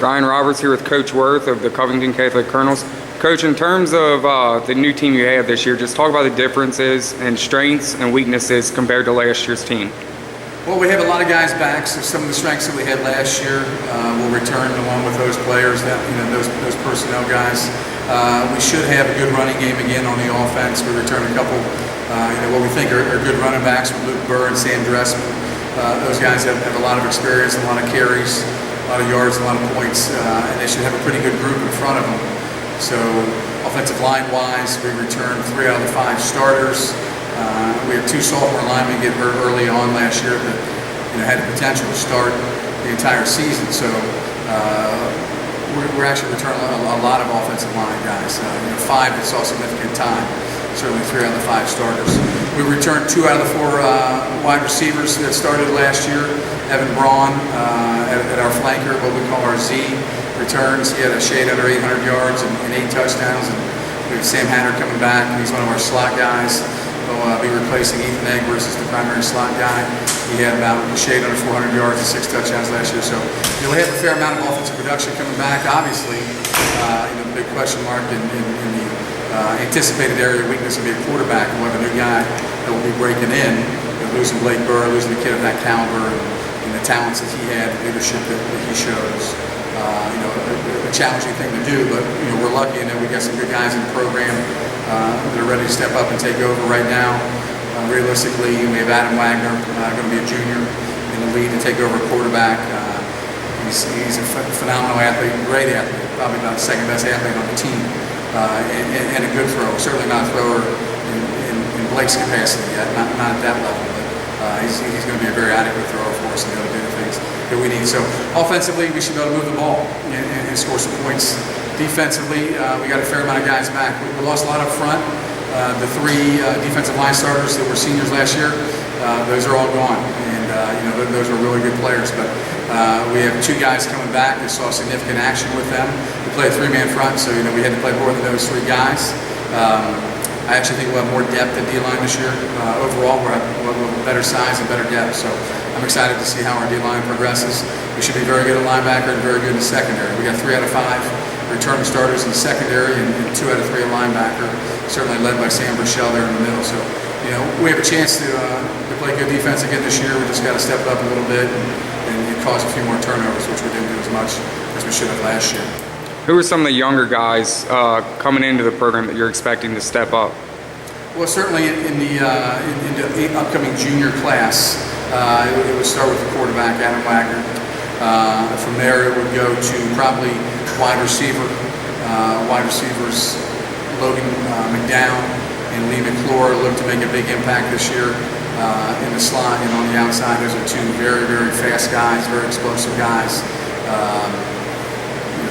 Ryan Roberts here with Coach Wirth of the Covington Catholic Colonels. Coach, in terms of the new team you have this year, just talk about the differences and strengths and weaknesses compared to last year's team. Well, we have a lot of guys back, so some of the strengths that we had last year will return along with those players, that those personnel guys. We should have a good running game again on the offense. We return a couple, what we think are good running backs with Luke Burr and Sam Dressman. Those guys have a lot of experience, a lot of carries, a lot of yards, a lot of points, and they should have a pretty good group in front of them. So offensive line-wise, we returned 3 out of the 5 starters. We had 2 sophomore linemen get hurt early on last year that had the potential to start the entire season. So we're actually returning a lot of offensive line guys. 5 that saw significant time. Certainly 3 out of the 5 starters. We returned 2 out of the 4 wide receivers that started last year. Evan Braun at our flanker, what we call our Z, returns. He had a shade under 800 yards and 8 touchdowns. And we have Sam Hatter coming back. He's one of our slot guys. He'll be replacing Ethan Egbers as the primary slot guy. He had about a shade under 400 yards and 6 touchdowns last year. So we have a fair amount of offensive production coming back. Obviously, the big question mark in the anticipated area of weakness will be a quarterback, and we'll have a new guy that will be breaking in. Losing Blake Burr, losing a kid of that caliber, and the talents that he had, the leadership that he shows. A challenging thing to do, but we're lucky in that we got some good guys in the program that are ready to step up and take over right now. Realistically, we have Adam Wagner, going to be a junior in the lead to take over quarterback. He's a phenomenal athlete, great athlete, probably about the second best athlete on the team, and a good thrower. Certainly not a thrower in Blake's capacity yet, not at that level, but he's going to be a very adequate thrower for us and be able to do the things that we need. So offensively, we should be able to move the ball and score some points. Defensively, we got a fair amount of guys back. We lost a lot up front. The 3 defensive line starters that were seniors last year, those are all gone, and those were really good players. But we have 2 guys coming back that saw significant action with them. We play a 3-man front, so we had to play more than those 3 guys. I actually think we'll have more depth at D-line this year. Overall, we'll have better size and better depth. So I'm excited to see how our D-line progresses. We should be very good at linebacker and very good in the secondary. We got 3 out of 5 returning starters in the secondary and 2 out of 3 at linebacker. Certainly led by Sam Burchell there in the middle. So we have a chance to play good defense again this year. We just got to step it up a little bit and cause a few more turnovers, which we didn't do as much as we should have last year. Who are some of the younger guys coming into the program that you're expecting to step up? Well, certainly in the upcoming junior class, it would start with the quarterback, Adam Wagner. From there, it would go to probably wide receivers, Logan McDowell and Lee McClure look to make a big impact this year in the slot and on the outside. Those are 2 very, very fast guys, very explosive guys.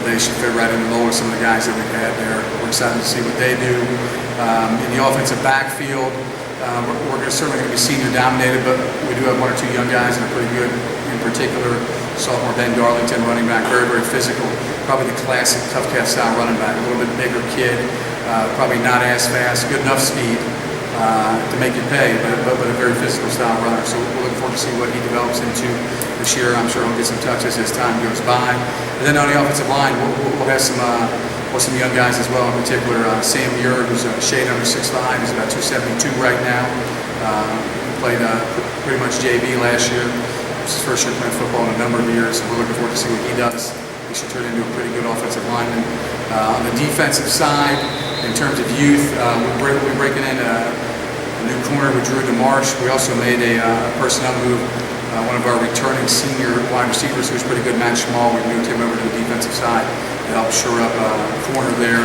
They should fit right in the mold of some of the guys that we've had there. We're excited to see what they do. In the offensive backfield, we're certainly going to be senior dominated, but we do have 1 or 2 young guys that are pretty good. In particular, sophomore Ben Darlington, running back, very, very physical. Probably the classic Covcath style running back, a little bit bigger kid, probably not as fast, good enough speed to make it pay, but a very physical style runner. So we're looking forward to see what he develops into this year. I'm sure he'll get some touches as time goes by. And then on the offensive line, we'll have some young guys as well. In particular, Sam Muir, who's a shade under 6'5". He's about 272 right now. Played pretty much JV last year. It was his first year playing football in a number of years. So we're looking forward to see what he does. He should turn into a pretty good offensive lineman. On the defensive side, in terms of youth, we're breaking in a new corner with Drew DeMarsh. We also made a personnel move. One of our returning senior wide receivers, who's pretty good, Matt Schmall. We moved him over to the defensive side to help shore up a corner there.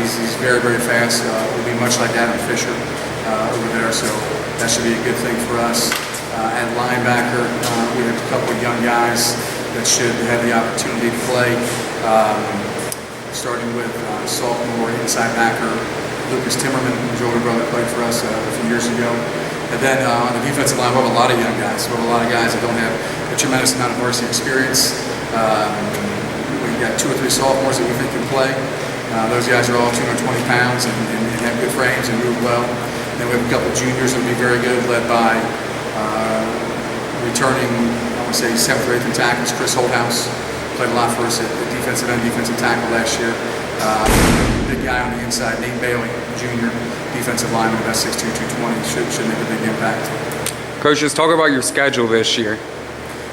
He's very, very fast. Will be much like Adam Fisher over there, so that should be a good thing for us. At linebacker, we have a couple of young guys that should have the opportunity to play. Starting with sophomore inside backer Lucas Timmerman, whose older brother played for us a few years ago. And then on the defensive line, we have a lot of young guys. We have a lot of guys that don't have a tremendous amount of varsity experience. We've got 2 or 3 sophomores that we think can play. Those guys are all 220 pounds and have good frames and move well. And then we have a couple of juniors that will be very good, led by returning, I want to say 7th or 8th in tackles, Chris Holthouse, played a lot for us at defensive end, defensive tackle last year. Big guy on the inside, Nate Bailey, junior, defensive lineman, about 6'2", 220, should make a big impact. Coach, just talk about your schedule this year.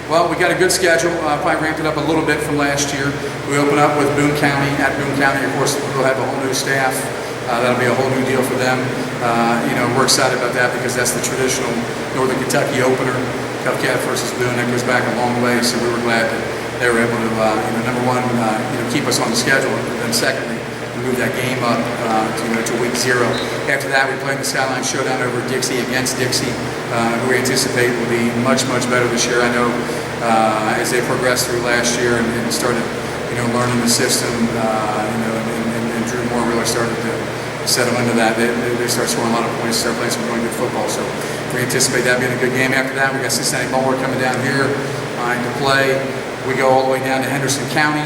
Well, we got a good schedule, probably ramped it up a little bit from last year. We open up with Boone County. At Boone County, of course, we'll have a whole new staff. That'll be a whole new deal for them. We're excited about that because that's the traditional Northern Kentucky opener, Covcath versus Boone. That goes back a long way, so we were glad that they were able to, number one, keep us on the schedule, and then secondly, move that game up to week 0. After that, we play in the Skyline Showdown over Dixie against Dixie, who we anticipate will be much, much better this year. I know as they progressed through last year and started, learning the system, and Drew Moore really started to settle into that. They start scoring a lot of points, start playing some really good football. So we anticipate that being a good game. After that, we got Cincinnati Moore coming down here to play. We go all the way down to Henderson County,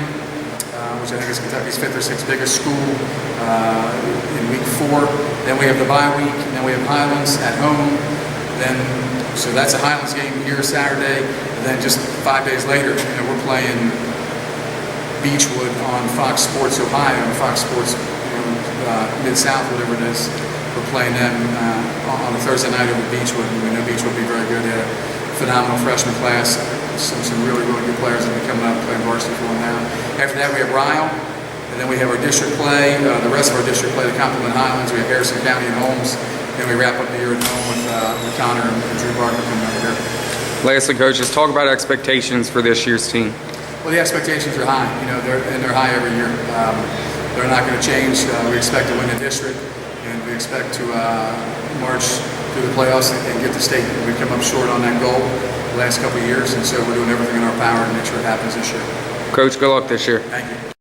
which I think is Kentucky's 5th or 6th biggest school, in week 4. Then we have the bye week, and then we have Highlands at home. So that's a Highlands game here Saturday, and then just 5 days later, we're playing Beechwood on Fox Sports Ohio, Fox Sports Mid-South, whatever it is. We're playing them on a Thursday night over Beechwood. We know Beechwood will be very good. They had a phenomenal freshman class. Some really, really good players that are coming up playing varsity for them now. After that, we have Ryle, and then we have our district play. The rest of our district play, the Compliment Highlands. We have Harrison County and Holmes. Then we wrap up the year at home with Connor and Drew Barker coming over here. Lastly, Coach, just talk about expectations for this year's team. Well, the expectations are high. They're high every year. They're not going to change. We expect to win the district, and we expect to march through the playoffs and get to state. We've come up short on that goal the last couple of years, and so we're doing everything in our power to make sure it happens this year. Coach, good luck this year. Thank you.